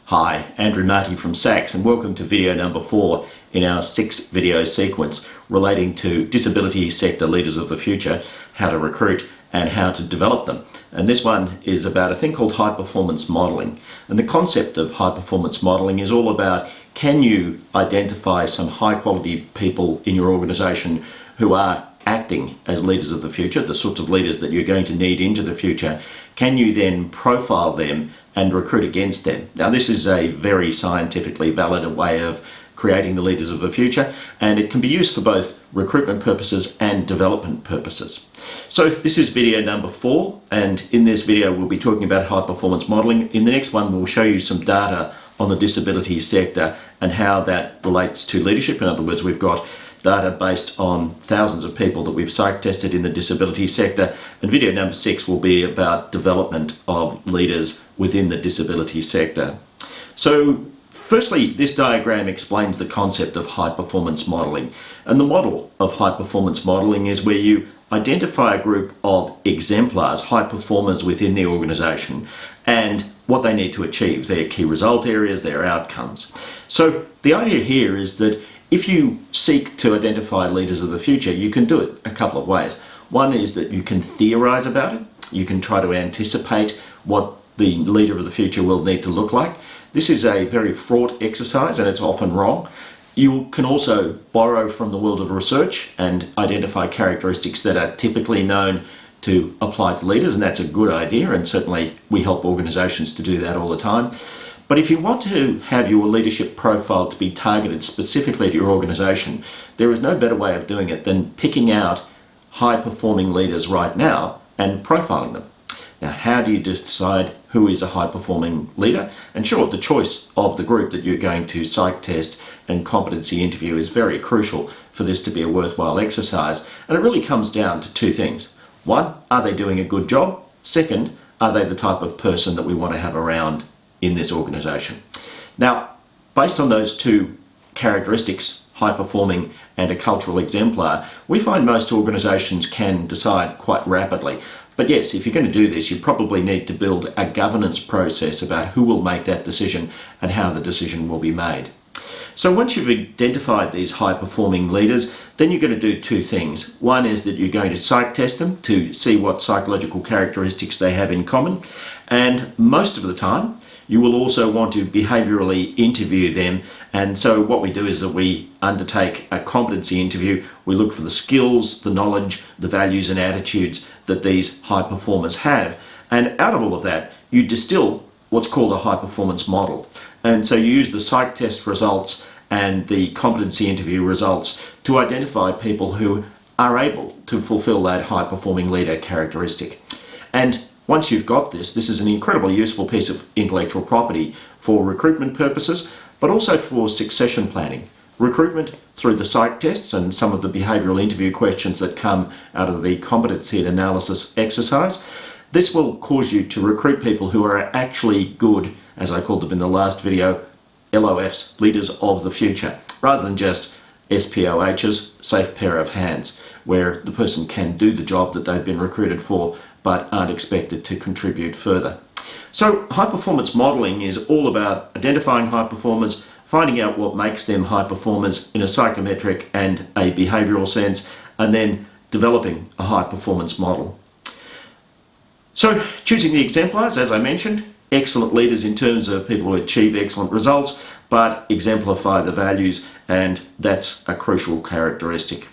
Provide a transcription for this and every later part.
Hi, Andrew Marty from SACS, and welcome to video number 4 in our 6-video sequence relating to disability sector leaders of the future, how to recruit and how to develop them. And this one is about a thing called high performance modelling. And the concept of high performance modelling is all about, can you identify some high quality people in your organisation who are acting as leaders of the future, the sorts of leaders that you're going to need into the future? Can you then profile them and recruit against them? Now, this is a very scientifically valid way of creating the leaders of the future, and it can be used for both recruitment purposes and development purposes. So this is video number 4, and in this video we'll be talking about high performance modelling. In the next one we'll show you some data on the disability sector and how that relates to leadership. In other words, we've got data based on thousands of people that we've psych tested in the disability sector, and video number 6 will be about development of leaders within the disability sector. So firstly, this diagram explains the concept of high performance modelling, and the model of high performance modelling is where you identify a group of exemplars, high performers within the organisation, and what they need to achieve, their key result areas, their outcomes. So the idea here is that if you seek to identify leaders of the future, you can do it a couple of ways. One is that you can theorise about it. You can try to anticipate what the leader of the future will need to look like. This is a very fraught exercise and it's often wrong. You can also borrow from the world of research and identify characteristics that are typically known to apply to leaders, and that's a good idea, and certainly we help organisations to do that all the time. But if you want to have your leadership profile to be targeted specifically to your organisation, there is no better way of doing it than picking out high-performing leaders right now and profiling them. Now, how do you decide who is a high-performing leader? And sure, the choice of the group that you're going to psych test and competency interview is very crucial for this to be a worthwhile exercise. And it really comes down to 2 things. 1, are they doing a good job? 2nd, are they the type of person that we want to have around in this organisation? Now, based on those 2 characteristics, high performing and a cultural exemplar, we find most organisations can decide quite rapidly. But yes, if you're going to do this, you probably need to build a governance process about who will make that decision and how the decision will be made. So once you've identified these high performing leaders, then you're going to do 2 things. One is that you're going to psych test them to see what psychological characteristics they have in common, and most of the time you will also want to behaviourally interview them. And so what we do is that we undertake a competency interview. We look for the skills, the knowledge, the values and attitudes that these high performers have, and out of all of that you distill what's called a high performance model. And so you use the psych test results and the competency interview results to identify people who are able to fulfill that high performing leader characteristic. And once you've got this, this is an incredibly useful piece of intellectual property for recruitment purposes, but also for succession planning. Recruitment through the psych tests and some of the behavioural interview questions that come out of the competency analysis exercise. This will cause you to recruit people who are actually good, as I called them in the last video, LOFs, leaders of the future, rather than just SPOHs, safe pair of hands, where the person can do the job that they've been recruited for but aren't expected to contribute further. So high performance modelling is all about identifying high performers, finding out what makes them high performers in a psychometric and a behavioural sense, and then developing a high performance model. So choosing the exemplars, as I mentioned, excellent leaders in terms of people who achieve excellent results but exemplify the values, and that's a crucial characteristic.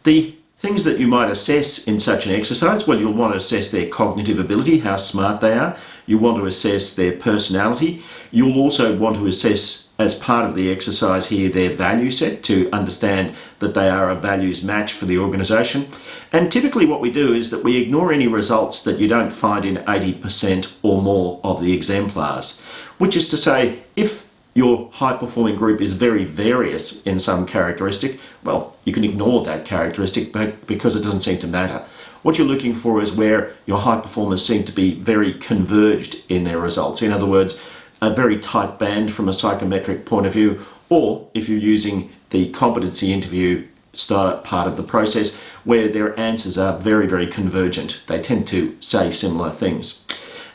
The things that you might assess in such an exercise, well, you'll want to assess their cognitive ability, how smart they are. You want to assess their personality. You'll also want to assess, as part of the exercise here, their value set to understand that they are a values match for the organisation. And typically what we do is that we ignore any results that you don't find in 80% or more of the exemplars, which is to say, if your high-performing group is very various in some characteristic, well, you can ignore that characteristic because it doesn't seem to matter. What you're looking for is where your high performers seem to be very converged in their results. In other words, a very tight band from a psychometric point of view, or if you're using the competency interview part of the process where their answers are very, very convergent. They tend to say similar things.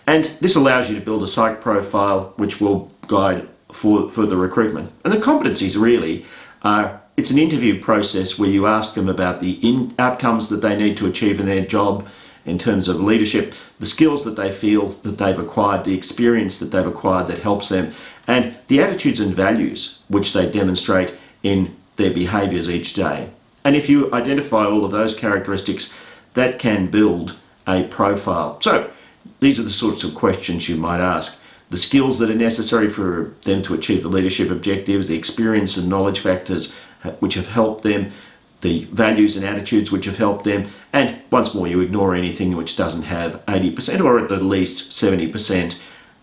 And this allows you to build a psych profile which will guide for the recruitment. And the competencies really are, it's an interview process where you ask them about the outcomes that they need to achieve in their job in terms of leadership, the skills that they feel that they've acquired, the experience that they've acquired that helps them, and the attitudes and values which they demonstrate in their behaviours each day. And if you identify all of those characteristics, that can build a profile. So these are the sorts of questions you might ask. The skills that are necessary for them to achieve the leadership objectives, the experience and knowledge factors which have helped them, the values and attitudes which have helped them, and once more you ignore anything which doesn't have 80% or at the least 70%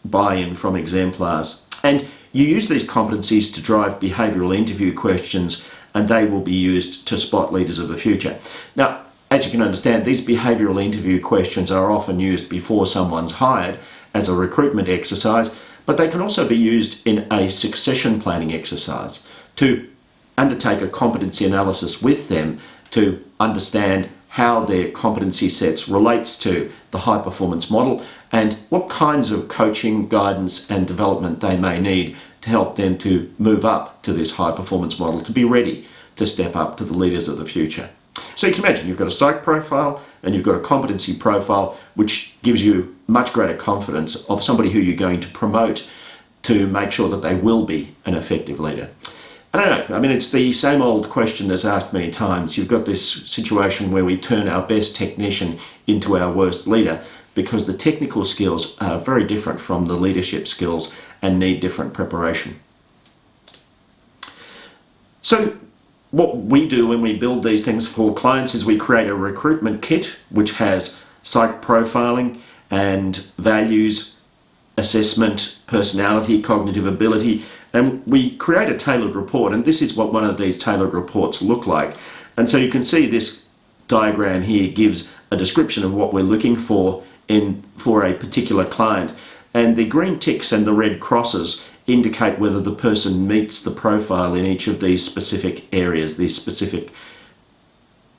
buy-in from exemplars. And you use these competencies to drive behavioural interview questions, and they will be used to spot leaders of the future. Now, as you can understand, these behavioural interview questions are often used before someone's hired as a recruitment exercise, but they can also be used in a succession planning exercise to undertake a competency analysis with them to understand how their competency sets relates to the high performance model and what kinds of coaching, guidance and development they may need to help them to move up to this high performance model, to be ready to step up to the leaders of the future. So you can imagine you've got a psych profile and you've got a competency profile which gives you much greater confidence of somebody who you're going to promote to make sure that they will be an effective leader. I don't know, I mean, it's the same old question that's asked many times. You've got this situation where we turn our best technician into our worst leader because the technical skills are very different from the leadership skills and need different preparation. So what we do when we build these things for clients is we create a recruitment kit which has psych profiling and values, assessment, personality, cognitive ability, and we create a tailored report, and this is what one of these tailored reports look like. And so you can see this diagram here gives a description of what we're looking for for a particular client, and the green ticks and the red crosses indicate whether the person meets the profile in each of these specific areas, these specific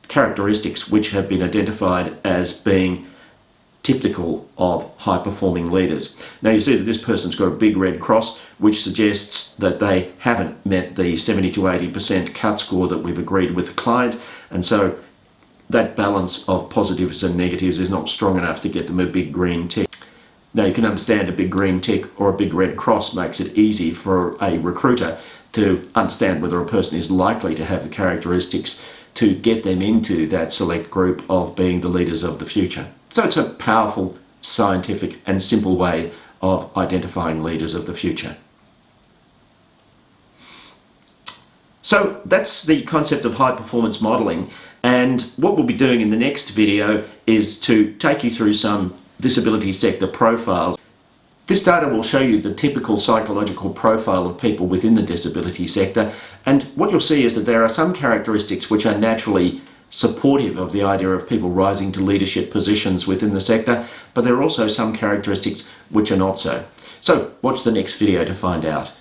characteristics which have been identified as being typical of high-performing leaders. Now you see that this person's got a big red cross which suggests that they haven't met the 70 to 80% cut score that we've agreed with the client, and so that balance of positives and negatives is not strong enough to get them a big green tick. Now you can understand a big green tick or a big red cross makes it easy for a recruiter to understand whether a person is likely to have the characteristics to get them into that select group of being the leaders of the future. So it's a powerful, scientific and simple way of identifying leaders of the future. So that's the concept of high performance modelling, and what we'll be doing in the next video is to take you through some disability sector profiles. This data will show you the typical psychological profile of people within the disability sector, and what you'll see is that there are some characteristics which are naturally supportive of the idea of people rising to leadership positions within the sector, but there are also some characteristics which are not so. So watch the next video to find out.